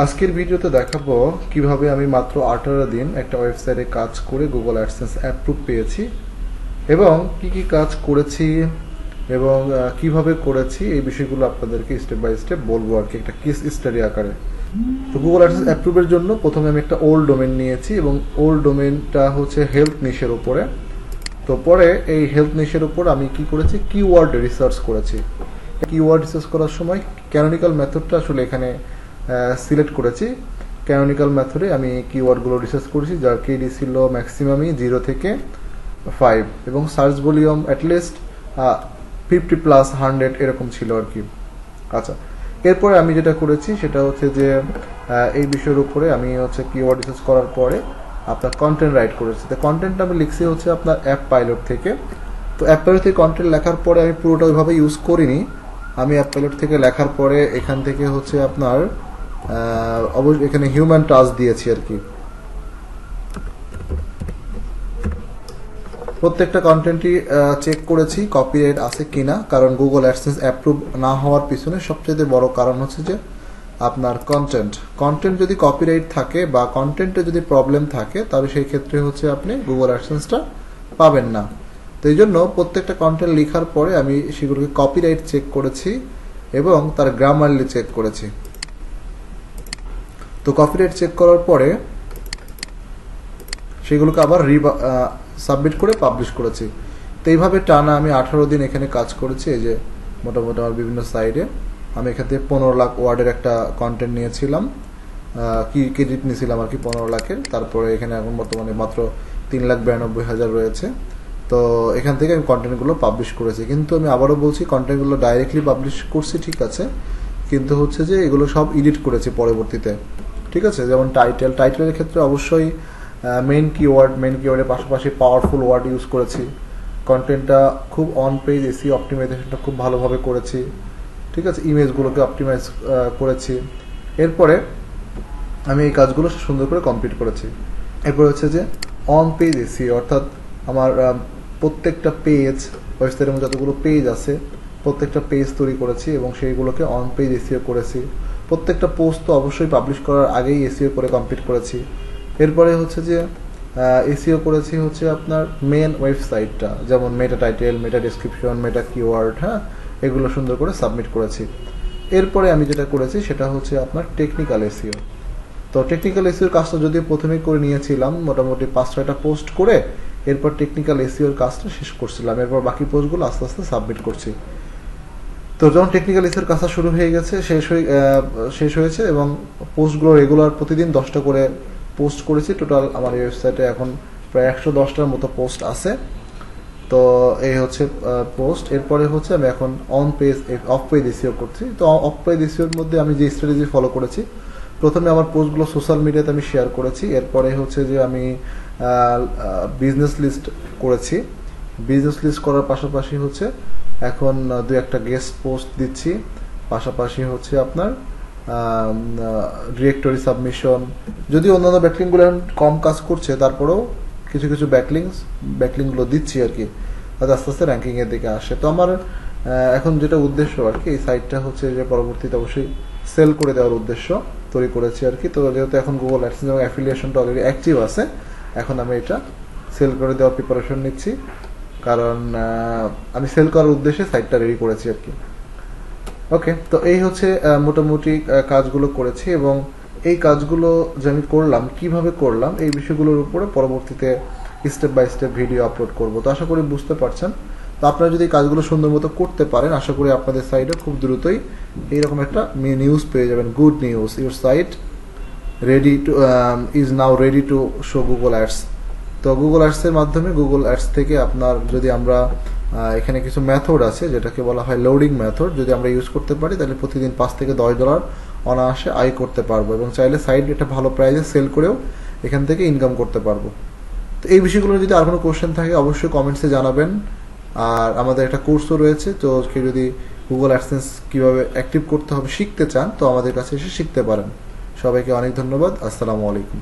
আজকের ভিডিওতে দেখাবো কিভাবে আমি মাত্র 18 দিন একটা ওয়েবসাইটে কাজ করে গুগল অ্যাডসেন্স অ্যাপ্রুভ পেয়েছি এবং কি কাজ করেছি এবং কিভাবে করেছি এই বিষয়গুলো আপনাদেরকে স্টেপ বাই স্টেপ বলবো আর কি, একটা কেস স্টাডি আকারে। তো গুগল অ্যাডসেন্স অ্যাপ্রুভের জন্য প্রথমে আমি একটা ওল্ড ডোমেন নিয়েছি এবং ওল্ড ডোমেনটা হচ্ছে হেলথ নিশের উপরে। তো পরে এই হেলথ নিশের উপর আমি কি করেছি, কিওয়ার্ড রিসার্চ করেছি। কিওয়ার্ড রিসার্চ করার সময় ক্যানোনিক্যাল মেথডটা আসলে এখানে সিলেক্ট করেছি। ক্যানোনিক্যাল মেথডে আমি কিওয়ার্ডগুলো রিসার্চ করেছি, যার কেডি ছিল ম্যাক্সিমামই 0 থেকে 5 এবং সার্চ ভলিউম অ্যাটলিস্ট 50+100 এরকম ছিল আর কি। আচ্ছা, এরপরে আমি যেটা করেছি সেটা হচ্ছে যে এই বিষয়ের উপরে আমি হচ্ছে কিওয়ার্ড রিসার্চ করার পরে আপনার কন্টেন্ট রাইট করেছি। তো কন্টেন্টটা আমি লিখছি হচ্ছে আপনার অ্যাপ পাইলট থেকে। তো অ্যাপ পাইলট থেকে কন্টেন্ট লেখার পরে আমি পুরোটা ওইভাবে ইউজ করিনি। আমি অ্যাপ পাইলট থেকে লেখার পরে এখান থেকে হচ্ছে আপনার অবশ্যই এখানে হিউম্যান টাচ দিয়েছি আর কি। প্রত্যেকটা কন্টেন্টই চেক করেছি কপিরাইট আছে কিনা, কারণ গুগল অ্যাডসেন্স অ্যাপ্রুভ না হওয়ার পিছনে সবচেয়ে বড় কারণ হচ্ছে যে আপনার কন্টেন্ট যদি কপিরাইট থাকে বা কন্টেন্টে যদি প্রবলেম থাকে তাহলে সেই ক্ষেত্রে হচ্ছে আপনি গুগল অ্যাডসেন্সটা পাবেন না। তো এই জন্য প্রত্যেকটা কন্টেন্ট লেখার পরে আমি সেগুলোকে কপিরাইট চেক করেছি এবং তার গ্রামারলি চেক করেছি। তো কপিরাইট চেক করার পরে সেগুলোকে আবার সাবমিট করে পাবলিশ করেছি। তো এইভাবে টানা আমি 18 দিন এখানে কাজ করেছি। এই যে মোটামুটি আমার বিভিন্ন সাইডে আমি এখান থেকে 15 লাখ ওয়ার্ডের একটা কন্টেন্ট নিয়েছিলাম, কি ক্রেডিট নিয়েছিলাম আর কি 15 লাখের। তারপরে এখানে এখন বর্তমানে মাত্র 3,92,000 রয়েছে। তো এখান থেকে আমি কন্টেন্টগুলো পাবলিশ করেছি। কিন্তু আমি আবারও বলছি, কন্টেন্টগুলো ডাইরেক্টলি পাবলিশ করছি ঠিক আছে, কিন্তু হচ্ছে যে এগুলো সব এডিট করেছি পরবর্তীতে, ঠিক আছে। যেমন টাইটেলের ক্ষেত্রে অবশ্যই মেইন কিওয়ার্ডের পাশাপাশি পাওয়ারফুল ওয়ার্ড ইউজ করেছি। কন্টেন্টটা খুব অন পেজ এসইও অপটিমাইজেশনটা খুব ভালোভাবে করেছি, ঠিক আছে। ইমেজগুলোকে অপটিমাইজ করেছি। এরপরে আমি এই কাজগুলো সুন্দর করে কমপ্লিট করেছি। এরপর হচ্ছে যে অন পেজ এসইও, অর্থাৎ আমার প্রত্যেকটা পেজ, ওয়েবসাইটের মধ্যে যতগুলো পেজ আছে প্রত্যেকটা পেজ তৈরি করেছি এবং সেইগুলোকে অন পেজ এসইও করেছি। প্রত্যেকটা পোস্ট তো অবশ্যই পাবলিশ করার আগেই এসইও করে কমপ্লিট করেছি। এরপরে হচ্ছে যে এসইও করেছি হচ্ছে আপনার মেন ওয়েবসাইটটা, যেমন মেটা টাইটেল, মেটা ডেসক্রিপশন, মেটা কিওয়ার্ড, হ্যাঁ, এগুলো সুন্দর করে সাবমিট করেছি। এরপরে আমি যেটা করেছি সেটা হচ্ছে আপনার টেকনিক্যাল এসইও। তো টেকনিক্যাল এসইওর কাজটা যদিও প্রথমেই করে নিয়েছিলাম, মোটামুটি 5-6টা পোস্ট করে এরপর টেকনিক্যাল এসইওর কাজটা শেষ করছিলাম। এরপর বাকি পোস্টগুলো আস্তে আস্তে সাবমিট করছি। তো যখন টেকনিক্যাল এসইওর কাজটা শুরু হয়ে গেছে, শেষ হয়েছে এবং পোস্টগুলো রেগুলার প্রতিদিন 10টা করে পোস্ট করেছি। টোটাল আমার এই ওয়েবসাইটে এখন প্রায় 110টার মতো পোস্ট আছে। তো এই হচ্ছে পোস্ট। এরপরে হচ্ছে আমি এখন অফ পেজ এসইও করছি। তো অফ পেজ এসইওর মধ্যে আমি যে স্ট্র্যাটেজি ফলো করেছি, প্রথমে আমার পোস্টগুলো সোশ্যাল মিডিয়াতে আমি শেয়ার করেছি। এরপরে হচ্ছে যে আমি বিজনেস লিস্ট করেছি। বিজনেস লিস্ট করার পাশাপাশি হচ্ছে এখন 2-একটা গেস্ট পোস্ট দিচ্ছি। পাশাপাশি হচ্ছে আপনার ডিরেক্টরি সাবমিশন, যদি অন্যান্য ব্যাকলিংগুলো কম কাজ করছে তারপরেও কিছু ব্যাকলিংগুলো দিচ্ছি আর কি, আস্তে আস্তে র্যাঙ্কিংয়ের দিকে আসে। তো আমার এখন যেটা উদ্দেশ্য আর কি, এই সাইটটা হচ্ছে যে পরবর্তীতে অবশ্যই সেল করে দেওয়ার উদ্দেশ্য তৈরি করেছি আর কি। তো যেহেতু এখন গুগল অ্যাডসেন্স এবং অ্যাফিলিয়েশনটা অলরেডি অ্যাক্টিভ আছে, এখন আমি এটা সেল করে দেওয়ার প্রিপারেশন নিচ্ছি, কারণ আমি সেল করার উদ্দেশ্যে সাইটটা রেডি করেছি আর কি। ওকে, তো এই হচ্ছে মোটামুটি কাজগুলো করেছি এবং এই কাজগুলো যে আমি করলাম, কিভাবে করলাম, এই বিষয়গুলোর উপরে পরবর্তীতে step by step video upload করব। তো আশা করি বুঝতে পারছেন। তো আপনারা যদি কাজগুলো সুন্দর মতো করতে পারেন, আশা করি আপনাদের সাইটে খুব দ্রুতই এইরকম একটা নিউজ পেয়ে যাবেন। Good news, your site is now ready to show Google ads. তো গুগল অ্যাডসের মাধ্যমে, গুগল অ্যাডস থেকে আপনার যদি আমরা এখানে কিছু মেথড আছে যেটাকে বলা হয় লোডিং মেথড, যদি আমরা ইউজ করতে পারি তাহলে প্রতিদিন $5 থেকে $10 অনায়াসে আয় করতে পারবো এবং চাইলে সাইট এটা ভালো প্রাইসে সেল করেও এখান থেকে ইনকাম করতে পারবো। তো এই বিষয়গুলো যদি আর কোনো কোশ্চেন থাকে অবশ্যই কমেন্টসে জানাবেন। আর আমাদের একটা কোর্সও রয়েছে, তো কেউ যদি গুগল অ্যাডসেন্স কীভাবে অ্যাক্টিভ করতে হবে শিখতে চান তো আমাদের কাছে এসে শিখতে পারেন। সবাইকে অনেক ধন্যবাদ। আসসালামু আলাইকুম।